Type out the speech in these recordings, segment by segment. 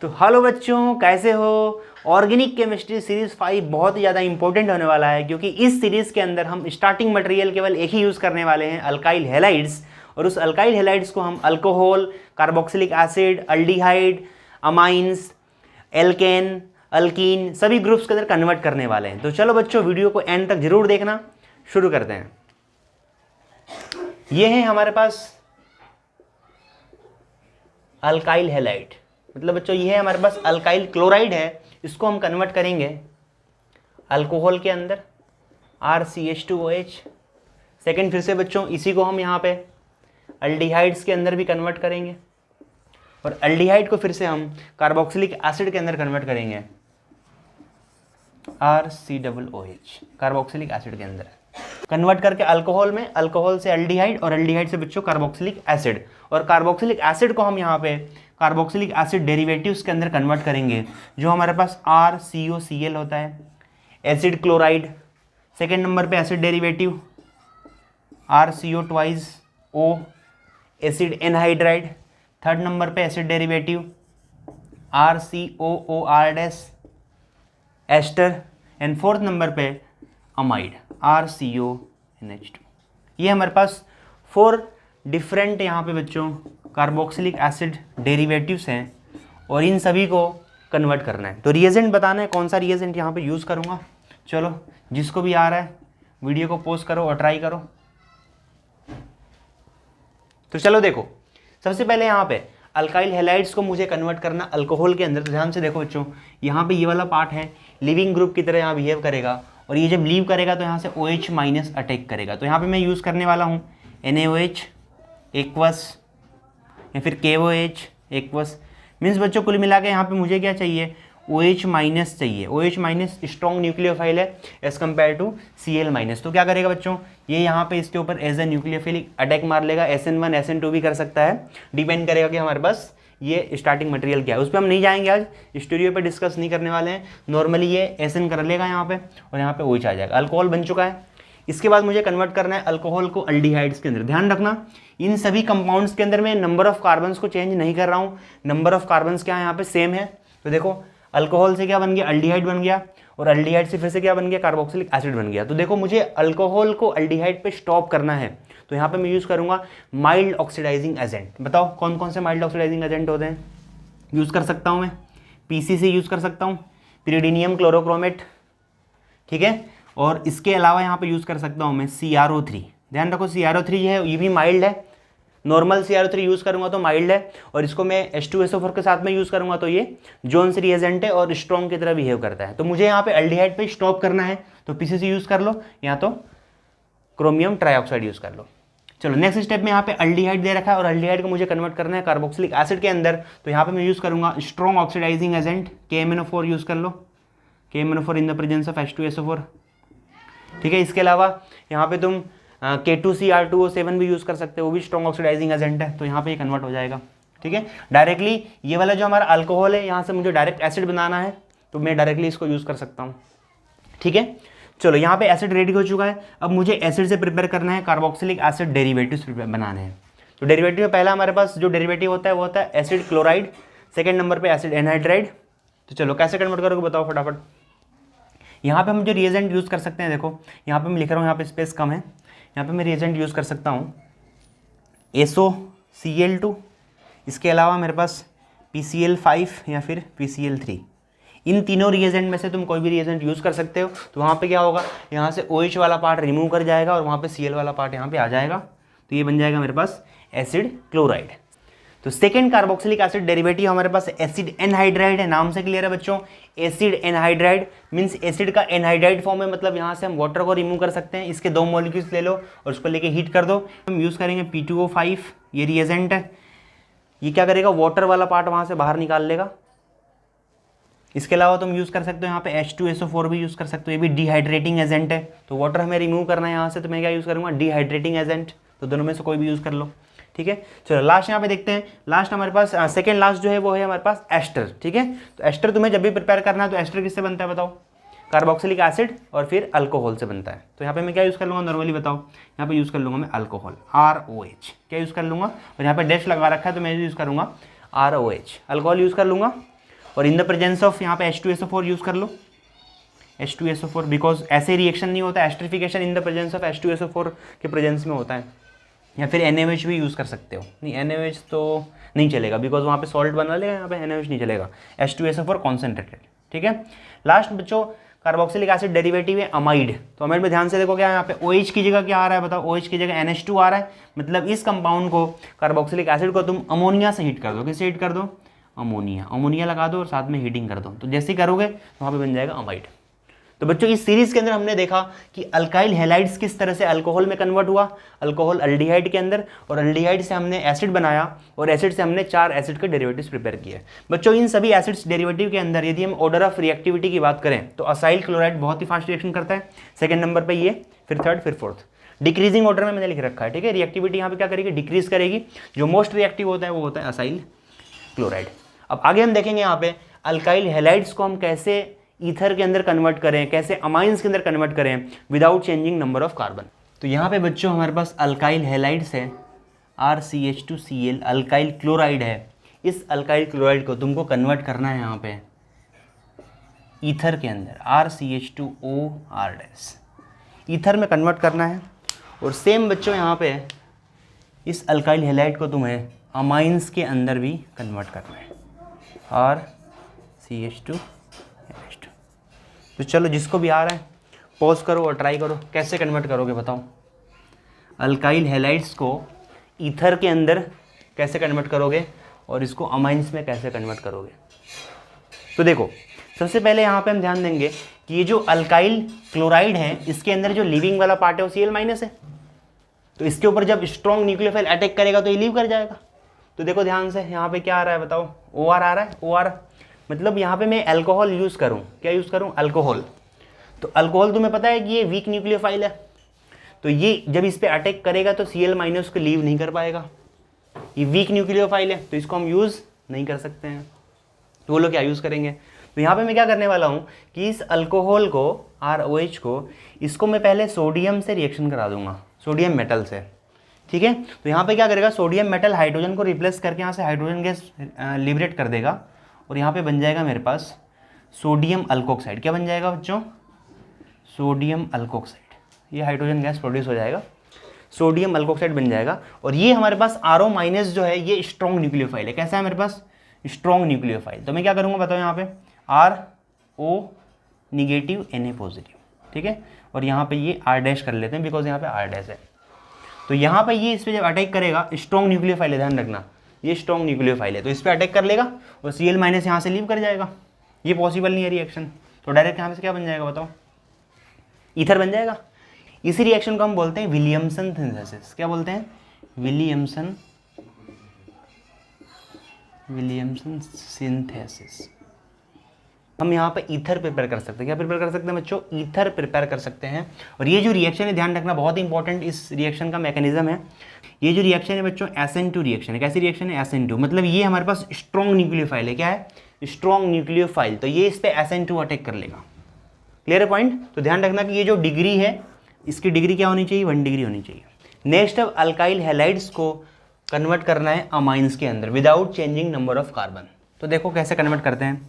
तो हेलो बच्चों, कैसे हो। ऑर्गेनिक केमिस्ट्री सीरीज़ 5 बहुत ही ज़्यादा इंपॉर्टेंट होने वाला है, क्योंकि इस सीरीज़ के अंदर हम स्टार्टिंग मटेरियल केवल एक ही यूज़ करने वाले हैं, अल्काइल हैलाइड्स। और उस अल्काइल हैलाइड्स को हम alcohol, carboxylic acid, aldehyde, amines, alkane, alkene सभी ग्रुप्स के अंदर कन्वर्ट करने वाले हैं। तो चलो बच्चों, वीडियो को एंड तक जरूर देखना। शुरू करते हैं। ये है हमारे पास अल्काइल हैलाइड, मतलब बच्चों ये है हमारे पास अल्काइल क्लोराइड है। इसको हम कन्वर्ट करेंगे अल्कोहल के अंदर RCH2OH। सेकेंड फिर से बच्चों इसी को हम यहाँ पे अल्डिहाइड्स के अंदर भी कन्वर्ट करेंगे, और अल्डिहाइड को फिर से हम कार्बोक्सिलिक एसिड के अंदर कन्वर्ट करेंगे RCOOH, कार्बोक्सिलिक एसिड के अंदर कन्वर्ट करके अल्कोहल में, अल्कोहल से अल्डिहाइड और अल्डिहाइड से बच्चों कार्बोक्सिलिक एसिड, और कार्बोक्सिलिक एसिड को हम यहाँ पे कार्बोक्सिलिक एसिड डेरिवेटिव्स के अंदर कन्वर्ट करेंगे, जो हमारे पास RCOCl होता है। एसिड क्लोराइड सेकेंड नंबर पे acid derivative RCO twice O। Acid anhydride third number पे acid derivative RCOOR ester. And fourth number पे अमाइड RCONH2। ये हमारे पास 4 डिफरेंट यहाँ पे बच्चों कार्बोक्सिलिक एसिड डेरिवेटिव्स हैं, और इन सभी को कन्वर्ट करना है। तो रिएजेंट बताना है कौन सा रिएजेंट यहाँ पे यूज़ करूँगा। चलो, जिसको भी आ रहा है वीडियो को पॉज करो और ट्राई करो। तो चलो देखो, सबसे पहले यहाँ पे अल्काइल हैलाइड्स को मुझे कन्वर्ट करना अल्कोहल के अंदर। तो ध्यान से देखो बच्चों, यहाँ पे ये वाला पार्ट है, लिविंग ग्रुप की तरह यहाँ बिहेव करेगा, और ये जब लीव करेगा तो यहाँ से OH माइनस अटैक करेगा। तो यहाँ पे मैं यूज़ करने वाला हूँ NaOH एक्वस या फिर KOH एक्वस। मीन्स बच्चों कुल मिला के यहाँ पे मुझे क्या चाहिए, OH माइनस चाहिए। OH माइनस स्ट्रॉन्ग न्यूक्लियोफाइल है as compare to Cl minus. तो क्या करेगा बच्चों, ये यहाँ पे इसके ऊपर एज ए न्यूक्लियोफाइल अटैक मार लेगा। SN1 SN2 भी कर सकता है, डिपेंड करेगा कि हमारे पास ये स्टार्टिंग मटेरियल क्या है। उस पर हम नहीं जाएंगे आज, स्टूडियो पे डिस्कस नहीं करने वाले हैं। नॉर्मली ये SN कर लेगा यहाँ पे, और यहाँ पे OH आ जाएगा। अल्कोहल बन चुका है। इसके बाद मुझे कन्वर्ट करना है अल्कोहल को अल्डिहाइड्स के अंदर। ध्यान रखना, इन सभी कंपाउंड्स के अंदर मैं नंबर ऑफ कार्बन्स को चेंज नहीं कर रहा हूँ। नंबर ऑफ कार्बन्स क्या है यहाँ पे, सेम है। तो देखो, अल्कोहल से क्या बन गया, अल्डिहाइड बन गया, और अल्डिहाइड से फिर से क्या बन गया, कार्बोक्सिलिक एसिड बन गया। तो देखो, मुझे अल्कोहल को अल्डिहाइड पे स्टॉप करना है, तो यहाँ पे मैं यूज़ करूँगा माइल्ड ऑक्सीडाइजिंग एजेंट। बताओ कौन कौन से माइल्ड ऑक्सीडाइजिंग एजेंट होते हैं। यूज़ कर सकता हूँ मैं PCC यूज़ कर सकता हूँ, पिरिडीनियम क्लोरोक्रोमेट, ठीक है। और इसके अलावा यहाँ पे यूज़ कर सकता हूँ मैं CrO3। ध्यान रखो, CrO3 है, ये भी माइल्ड है। नॉर्मल CrO3 यूज़ करूँगा तो माइल्ड है, और इसको मैं H2SO4 के साथ में यूज़ करूँगा तो ये जोन्स रिएजेंट है और स्ट्रॉन्ग की तरह बिहेव करता है। तो मुझे यहाँ पे अल्डिहाइड पे स्टॉप करना है, तो PCC यूज़ कर लो, या तो क्रोमियम ट्राइऑक्साइड यूज़ कर लो। चलो नेक्स्ट स्टेप में यहाँ पे अल्डिहाइड दे रखा है, और अल्डिहाइड को मुझे कन्वर्ट करना है कार्बोक्सिलिक एसिड के अंदर। तो यहाँ पे मैं यूज़ करूँगा strong oxidising agent KMnO4 use कर लो, KMnO4 in the presence of H2SO4, ठीक है। इसके अलावा यहाँ पे तुम K2CR2O7 भी यूज़ कर सकते हो, वो भी स्ट्रॉन्ग ऑक्सीडाइजिंग एजेंट है। तो यहाँ पे ये कन्वर्ट हो जाएगा, ठीक है। डायरेक्टली ये वाला जो हमारा अल्कोहल है, यहाँ से मुझे डायरेक्ट एसिड बनाना है, तो मैं डायरेक्टली इसको यूज़ कर सकता हूँ, ठीक है। चलो, यहाँ पे एसिड रेडी हो चुका है। अब मुझे एसिड से प्रिपेयर करना है कार्बोक्सिलिक एसिड डेरिवेटिव्स बनाने हैं। तो डेरिवेटिव में पहला हमारे पास जो डेरिवेटिव होता है वो होता है एसिड क्लोराइड, सेकेंड नंबर पे एसिड एनहाइड्राइड। तो चलो कैसे कन्वर्ट करोगे बताओ फटाफट। यहाँ पे हम जो रिएजेंट यूज़ कर सकते हैं, देखो यहाँ पे मैं लिख रहा हूँ, यहाँ पे स्पेस कम है, यहाँ पे मैं रिएजेंट यूज़ कर सकता हूँ SOCl2। इसके अलावा मेरे पास PCl5 या फिर PCl3। इन तीनों रिएजेंट में से तुम कोई भी रिएजेंट यूज़ कर सकते हो। तो वहाँ पे क्या होगा, यहाँ से OH वाला पार्ट रिमूव कर जाएगा, और वहाँ पे Cl वाला पार्ट यहाँ पे आ जाएगा। तो ये बन जाएगा मेरे पास एसिड क्लोराइड। तो सेकेंड कार्बोक्सिलिक एसिड डेरिवेटिव हमारे पास एसिड एनहाइड्राइड है। नाम से क्लियर है बच्चों, एसिड एनहाइड्राइड मीन्स एसिड का एनहाइड्राइड फॉर्म है, मतलब यहाँ से हम वाटर को रिमूव कर सकते हैं। इसके 2 मॉलिक्यूल्स ले लो और उसको लेके हीट कर दो। हम यूज़ करेंगे P2O5, ये रिएजेंट है। ये क्या करेगा, वाटर वाला पार्ट वहाँ से बाहर निकाल लेगा। इसके अलावा तुम यूज़ कर सकते हो यहाँ पे H2SO4 भी यूज़ कर सकते हो, ये भी डिहाइड्रेटिंग एजेंट है। तो वाटर हमें रिमूव करना है यहाँ से, तो मैं क्या यूज़ करूँगा, डिहाइड्रेटिंग एजेंट। तो दोनों में से कोई भी यूज़ कर लो, ठीक है। चलो लास्ट यहाँ पे देखते हैं। लास्ट हमारे पास सेकेंड लास्ट जो है वो है हमारे पास एस्टर, ठीक है। तो एस्टर तुम्हें जब भी प्रिपेयर करना है, तो एस्टर किससे बनता है बताओ, कार्बोक्सिलिक एसिड और फिर अल्कोहल से बनता है। तो यहाँ पे मैं क्या यूज़ कर लूँगा, नॉर्मली बताओ, यहाँ पे यूज़ कर लूँगा मैं अल्कोहल ROH, क्या यूज़ कर लूँगा, और यहाँ पे डैश लगा रखा है तो मैं यूज़ करूँगा ROH, अल्कोहल यूज़ कर लूँगा। और इन द प्रेजेंस ऑफ यहाँ पे H2SO4 यूज़ कर लो, H2SO4, बिकॉज ऐसे रिएक्शन नहीं होता, esterification in the presence of H2SO4 के प्रेजेंस में होता है। या फिर NaOH भी यूज़ कर सकते हो, नहीं NaOH तो नहीं चलेगा बिकॉज वहाँ पे सॉल्ट बना लेगा, यहाँ पे NaOH नहीं चलेगा, H2SO4 कॉन्सेंट्रेटेड। ठीक है, लास्ट बच्चों कार्बोक्सिलिक एसिड डेरिवेटिव है अमाइड। तो अमाइड में ध्यान से देखो क्या यहाँ पे OH की जगह क्या आ रहा है बताओ, OH की जगह NH2 आ रहा है, मतलब इस कंपाउंड को कार्बोक्सिलिक एसिड को तुम अमोनिया से हीट कर दो, किससे हीट कर दो, अमोनिया लगा दो और साथ में हीटिंग कर दो, तो जैसे ही करोगे तो वहाँ पे बन जाएगा अमाइड। तो बच्चों इस सीरीज के अंदर हमने देखा कि अल्काइल हैलाइड्स किस तरह से अल्कोहल में कन्वर्ट हुआ, अल्कोहल अल्डिहाइड के अंदर, और अल्डिहाइड से हमने एसिड बनाया और एसिड से हमने 4 एसिड के डेरिवेटिव्स प्रिपेयर किए। बच्चों इन सभी एसिड्स डेरिवेटिव के अंदर यदि हम ऑर्डर ऑफ रिएक्टिविटी की बात करें तो असाइल क्लोराइड बहुत ही फास्ट रिएक्शन करता है, सेकंड नंबर पर ये, फिर थर्ड, फिर फोर्थ। डिक्रीजिंग ऑर्डर में मैंने लिख रखा है, ठीक है, रिएक्टिविटी यहाँ पे क्या करेगी, डिक्रीज करेगी। जो मोस्ट रिएक्टिव होता है वो होता है असाइल क्लोराइड। अब आगे हम देखेंगे यहाँ पे अल्काइल हैलाइड्स को हम कैसे ईथर के अंदर कन्वर्ट करें, कैसे अमाइंस के अंदर कन्वर्ट करें without changing number of carbon. तो यहाँ पे बच्चों हमारे पास अल्काइल हैलाइड्स है, RCH2Cl, अल्काइल क्लोराइड है। इस अल्काइल क्लोराइड को तुमको कन्वर्ट करना है यहाँ पे ईथर के अंदर, RCH2OR, ईथर में कन्वर्ट करना है। और सेम बच्चों यहाँ पे इस अल्काइल हैलाइड को तुम्हें अमाइंस के अंदर भी कन्वर्ट करना है, RCH2। तो चलो जिसको भी आ रहा है पॉज करो और ट्राई करो, कैसे कन्वर्ट करोगे बताओ, अल्काइल हैलाइड्स को ईथर के अंदर कैसे कन्वर्ट करोगे और इसको अमाइंस में कैसे कन्वर्ट करोगे। तो देखो सबसे पहले यहाँ पे हम ध्यान देंगे कि ये जो अल्काइल क्लोराइड है इसके अंदर जो लिविंग वाला पार्ट है वो Cl- है, तो इसके ऊपर जब स्ट्रॉन्ग न्यूक्लियोफाइल अटैक करेगा तो ये लीव कर जाएगा। तो देखो ध्यान से यहाँ पे क्या आ रहा है बताओ, OR आ रहा है, OR मतलब यहाँ पे मैं अल्कोहल यूज़ करूँ, क्या यूज़ करूँ, अल्कोहल। तो अल्कोहल तुम्हें पता है कि ये वीक न्यूक्लियोफाइल है, तो ये जब इस पे अटैक करेगा तो Cl- को लीव नहीं कर पाएगा, ये वीक न्यूक्लियोफाइल है तो इसको हम यूज़ नहीं कर सकते हैं। तो वो लोग क्या यूज़ करेंगे, तो यहाँ पे मैं क्या करने वाला हूँ कि इस अल्कोहल को, ROH को, इसको मैं पहले सोडियम से रिएक्शन करा दूंगा, सोडियम मेटल से। ठीक है, तो यहाँ पे क्या करेगा, सोडियम मेटल हाइड्रोजन को रिप्लेस करके यहाँ से हाइड्रोजन गैस लिबरेट कर देगा और यहाँ पे बन जाएगा मेरे पास सोडियम अल्कोक्साइड। क्या बन जाएगा बच्चों, सोडियम अल्कोक्साइड, ये हाइड्रोजन गैस प्रोड्यूस हो जाएगा, सोडियम अल्कोक्साइड बन जाएगा। और ये हमारे पास RO- जो है ये स्ट्रॉन्ग न्यूक्लियोफाइल है, कैसा है मेरे पास, स्ट्रॉन्ग न्यूक्लियोफाइल। तो मैं क्या करूँगा बताओ, यहाँ पे RO निगेटिव Na पॉजिटिव, ठीक है, और यहाँ पे ये R- कर लेते हैं बिकॉज यहाँ पे R- है। तो यहाँ पे ये इस पर जब अटैक करेगा, स्ट्रॉन्ग न्यूक्लियोफाइल है, ध्यान रखना ये स्ट्रॉन्ग न्यूक्लियोफाइल है, तो इस पर अटैक कर लेगा और Cl- यहाँ से लीव कर जाएगा। ये पॉसिबल नहीं है रिएक्शन, तो डायरेक्ट यहाँ से क्या बन जाएगा बताओ, ईथर बन जाएगा। इसी रिएक्शन को हम बोलते हैं विलियमसन सिंथेसिस। क्या बोलते हैं, विलियमसन सिंथेसिस। हम यहाँ पे ईथर प्रिपेयर कर सकते हैं, क्या प्रिपेयर कर सकते हैं बच्चों, ईथर प्रिपेयर कर सकते हैं। और ये जो रिएक्शन है ध्यान रखना बहुत इंपॉर्टेंट इस रिएक्शन का मैकेनिज्म है। ये जो रिएक्शन है बच्चों SN2 रिएक्शन है, कैसी रिएक्शन है, SN2, मतलब ये हमारे पास स्ट्रॉन्ग न्यूक्लियोफाइल है, क्या है, स्ट्रॉन्ग न्यूक्लियोफाइल, तो ये इस पे SN2 अटैक कर लेगा। क्लियर है पॉइंट। तो ध्यान रखना कि ये जो डिग्री है इसकी डिग्री क्या होनी चाहिए, 1 डिग्री होनी चाहिए। नेक्स्ट अब अल्काइल हैलाइड्स को कन्वर्ट करना है अमाइंस के अंदर without changing number of carbon. तो देखो कैसे कन्वर्ट करते हैं,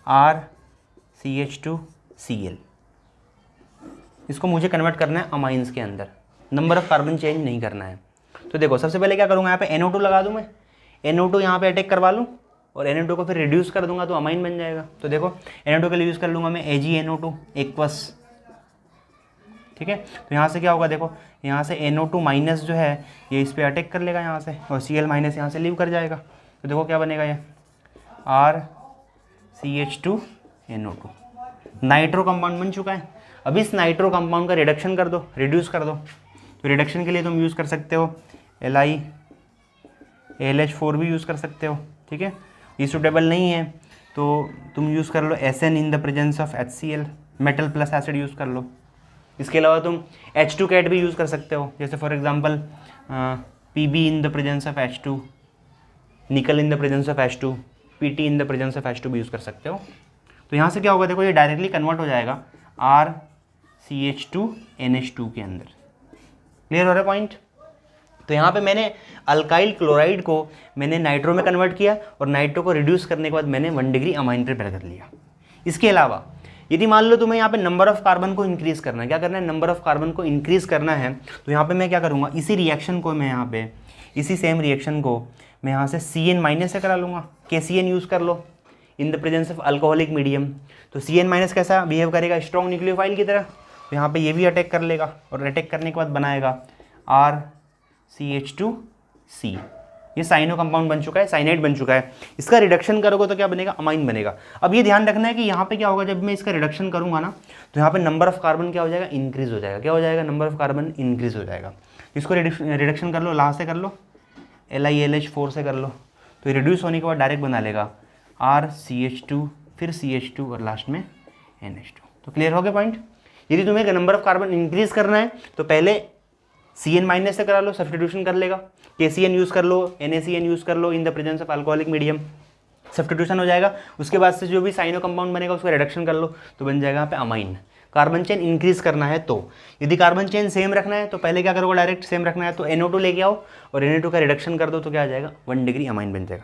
RCH2Cl, इसको मुझे कन्वर्ट करना है अमाइंस के अंदर, नंबर ऑफ कार्बन चेंज नहीं करना है। तो देखो सबसे पहले क्या करूँगा, यहाँ पे NO2 लगा दूँ मैं, NO2 यहाँ पे अटैक करवा लूँ और NO2 को फिर रिड्यूस कर दूंगा तो अमाइन बन जाएगा। तो देखो NO2 के लिए यूज़ कर लूँगा मैं AgNO2 एक्वस, ठीक है। तो यहाँ से क्या होगा, देखो यहाँ से NO2- जो है ये इस पर अटैक कर लेगा यहाँ से और Cl- यहाँ से लीव कर जाएगा। तो देखो क्या बनेगा, ये RCH2NO2 नाइट्रो कंपाउंड बन चुका है। अब इस नाइट्रो कंपाउंड का रिडक्शन कर दो, रिड्यूस कर दो। तो रिडक्शन के लिए तुम यूज़ कर सकते हो LiAlH4 भी यूज़ कर सकते हो, ठीक है। ये सूटेबल नहीं है तो तुम यूज़ कर लो SN in the presence of HCl, metal plus acid use कर लो। इसके अलावा तुम H2CAT भी यूज़ कर सकते हो, जैसे for example Pb in the presence of H2, निकल इन the presence of H2, Pt in the presence of H2 भी यूज़ कर सकते हो। तो यहाँ से क्या होगा, देखो ये डायरेक्टली कन्वर्ट हो जाएगा RCH2NH2 के अंदर। क्लियर हो रहा है पॉइंट। तो यहाँ पे मैंने अल्काइल क्लोराइड को मैंने नाइट्रो में कन्वर्ट किया और नाइट्रो को रिड्यूस करने के बाद मैंने 1 डिग्री अमाइन प्रिपेयर कर लिया। इसके अलावा यदि मान लो तुम्हें यहाँ पे नंबर ऑफ कार्बन को इंक्रीज करना है, क्या करना है, नंबर ऑफ कार्बन को इंक्रीज करना है, तो यहाँ पे मैं क्या करूँगा, इसी रिएक्शन को मैं यहाँ पे इसी सेम रिएक्शन को मैं यहाँ से CN- से करा लूँगा। KCN यूज़ कर लो in the presence of alcoholic medium. तो CN- कैसा बिहेव करेगा, स्ट्रॉन्ग न्यूक्लियोफाइल की तरह, तो यहाँ पे ये भी अटैक कर लेगा और अटैक करने के बाद बनाएगा RCH2C। ये साइनो कंपाउंड बन चुका है, साइनाइड बन चुका है। इसका रिडक्शन करोगे तो क्या बनेगा, अमाइन बनेगा। अब ये ध्यान रखना है कि यहाँ पे क्या होगा, जब मैं इसका रिडक्शन करूँगा ना, तो यहाँ पे नंबर ऑफ कार्बन क्या हो जाएगा, इंक्रीज हो जाएगा। क्या हो जाएगा, नंबर ऑफ कार्बन इंक्रीज हो जाएगा। इसको रिडक्शन कर लो, लास्ट से कर लो, LiLH4 से कर लो, तो रिड्यूस होने के बाद डायरेक्ट बना लेगा RCH2, फिर CH2 और लास्ट में NH2। तो क्लियर हो गया पॉइंट। यदि तुम्हें नंबर ऑफ कार्बन इंक्रीज करना है तो पहले CN- से करा लो, सब्स्टिट्यूशन कर लेगा। KCN यूज़ कर लो, NaCN यूज़ कर लो in the presence of alcoholic medium, substitution हो जाएगा। उसके बाद से जो भी साइनो कंपाउंड बनेगा उसका रिडक्शन कर लो, तो बन जाएगा यहाँ पे अमाइन। कार्बन चेन इंक्रीज करना है तो, यदि कार्बन चेन सेम रखना है तो पहले क्या करोगे, डायरेक्ट सेम रखना है तो NO2 लेके आओ और Na2 का रिडक्शन कर दो, तो क्या आ जाएगा, 1 डिग्री अमाइन बन जाएगा।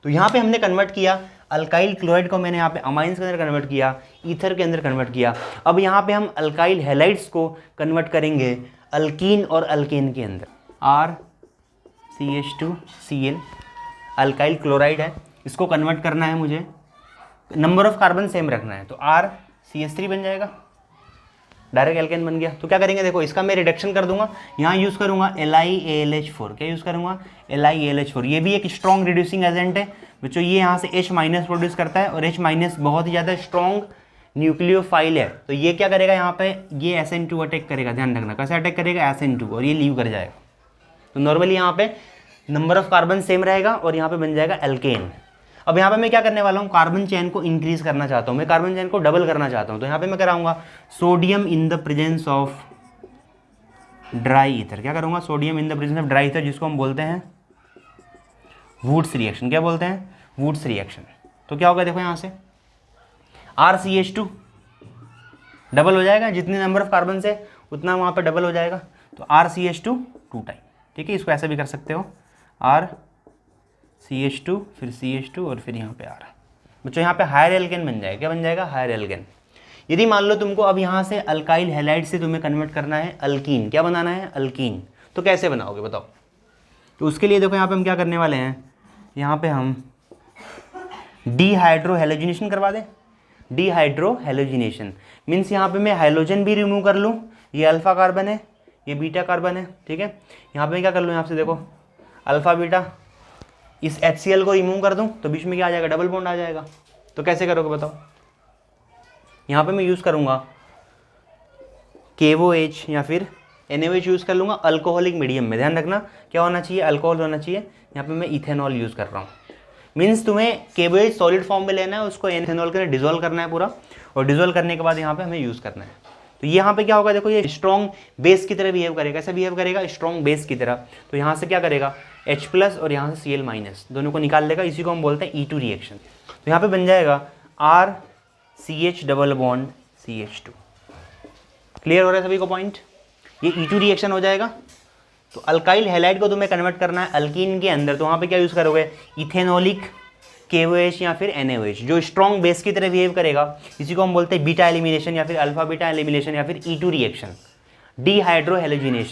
तो यहाँ पे हमने कन्वर्ट किया अल्काइल क्लोराइड को, मैंने यहाँ पे अमाइंस के अंदर कन्वर्ट किया, ईथर के अंदर कन्वर्ट किया। अब यहाँ पे हम अल्काइल हैलाइड्स को कन्वर्ट करेंगे अल्कीन और अल्केन के अंदर। RCH2Cl अल्काइल क्लोराइड है, इसको कन्वर्ट करना है मुझे, नंबर ऑफ कार्बन सेम रखना है, तो RCH3 बन जाएगा, डायरेक्ट एल्केन बन गया। तो क्या करेंगे, देखो इसका मैं रिडक्शन कर दूंगा, यहाँ यूज़ करूंगा LiAlH4। क्या यूज़ करूंगा, LiAlH4। ये भी एक स्ट्रॉन्ग रिड्यूसिंग एजेंट है बच्चों। ये यहाँ से H- प्रोड्यूस करता है और H- बहुत ही ज़्यादा स्ट्रॉन्ग न्यूक्लियोफाइल है। तो ये क्या करेगा, यहाँ पे ये SN2 अटैक करेगा, ध्यान रखना कैसे अटैक करेगा, SN2, और ये लीव कर जाएगा। तो नॉर्मली यहाँ पे नंबर ऑफ कार्बन सेम रहेगा और यहाँ पे बन जाएगा एल्केन। अब यहाँ पे मैं क्या करने वाला हूँ, कार्बन चेन को इंक्रीज करना चाहता हूँ, मैं कार्बन चेन को डबल करना चाहता हूँ। तो यहाँ पे मैं कराऊंगा sodium in the presence of dry ether. क्या करूँगा, sodium in the presence of dry ether, जिसको हम बोलते हैं वुड्स रिएक्शन। क्या बोलते हैं, वुड्स रिएक्शन। तो क्या होगा, देखो यहाँ से RCH2 डबल हो जाएगा, जितने नंबर ऑफ कार्बन से उतना वहाँ पे डबल हो जाएगा, तो RCH2 2 टाइम। ठीक है, इसको ऐसा भी कर सकते हो, RCH2 फिर CH2 और फिर यहाँ पे R। बच्चों यहाँ पे हायर एल्केन बन जाएगा। क्या बन जाएगा, हायर एल्केन। यदि मान लो तुमको अब यहाँ से अल्काइल हैलाइड से तुम्हें कन्वर्ट करना है अल्कीन, क्या बनाना है, अल्कीन, तो कैसे बनाओगे बताओ। तो उसके लिए देखो यहाँ पे हम क्या करने वाले हैं, यहाँ पे हम डिहाइड्रो हैलोजिनेशन करवा दें। डिहाइड्रो हैलोजिनेशन मीन्स यहाँ पे मैं हाइड्रोजन भी रिमूव कर लूँ, ये अल्फा कार्बन है, ये बीटा कार्बन है। ठीक है, यहाँ पे मैं क्या कर लूँ, यहाँ से देखो अल्फा बीटा, इस HCl को रिमूव कर दूँ तो बीच में क्या आ जाएगा, डबल बॉन्ड आ जाएगा। तो कैसे करोगे बताओ। यहाँ पे मैं यूज़ करूँगा KOH या फिर NaOH यूज़ कर लूँगा अल्कोहलिक मीडियम में। ध्यान रखना क्या होना चाहिए, अल्कोहल होना चाहिए। यहाँ पे मैं इथेनॉल यूज़ कर रहा हूँ। मीन्स तुम्हें KOH सॉलिड फॉर्म में लेना है, उसको इथेनॉल के अंदर डिजोल्व करना है पूरा, और डिजोल्व करने के बाद यहाँ पे हमें यूज़ करना है। तो यहाँ पे क्या होगा, देखो ये स्ट्रॉन्ग बेस की तरह बिहेव करेगा। कैसे बिहेव करेगा, स्ट्रॉन्ग बेस की तरह। तो यहाँ से क्या करेगा, H+ और यहाँ से Cl- दोनों को निकाल लेगा। इसी को हम बोलते हैं E2 रिएक्शन। तो यहाँ पे बन जाएगा RCH double bond CH2। Clear हो रहा है सभी को पॉइंट। ये E2 रिएक्शन हो जाएगा। तो अल्काइल हैलाइड को तुम्हें कन्वर्ट करना है अल्कीन के अंदर, तो वहाँ पे क्या यूज़ करोगे, इथेनॉलिक KOH या फिर NaOH, जो स्ट्रॉन्ग बेस की तरह बिहेव करेगा। इसी को हम बोलते हैं बीटा एलिमिनेशन या फिर अल्फा बीटा एलिमिनेशन या फिर E2 रिएक्शन, डिहाइड्रो हैलोजिनेशन।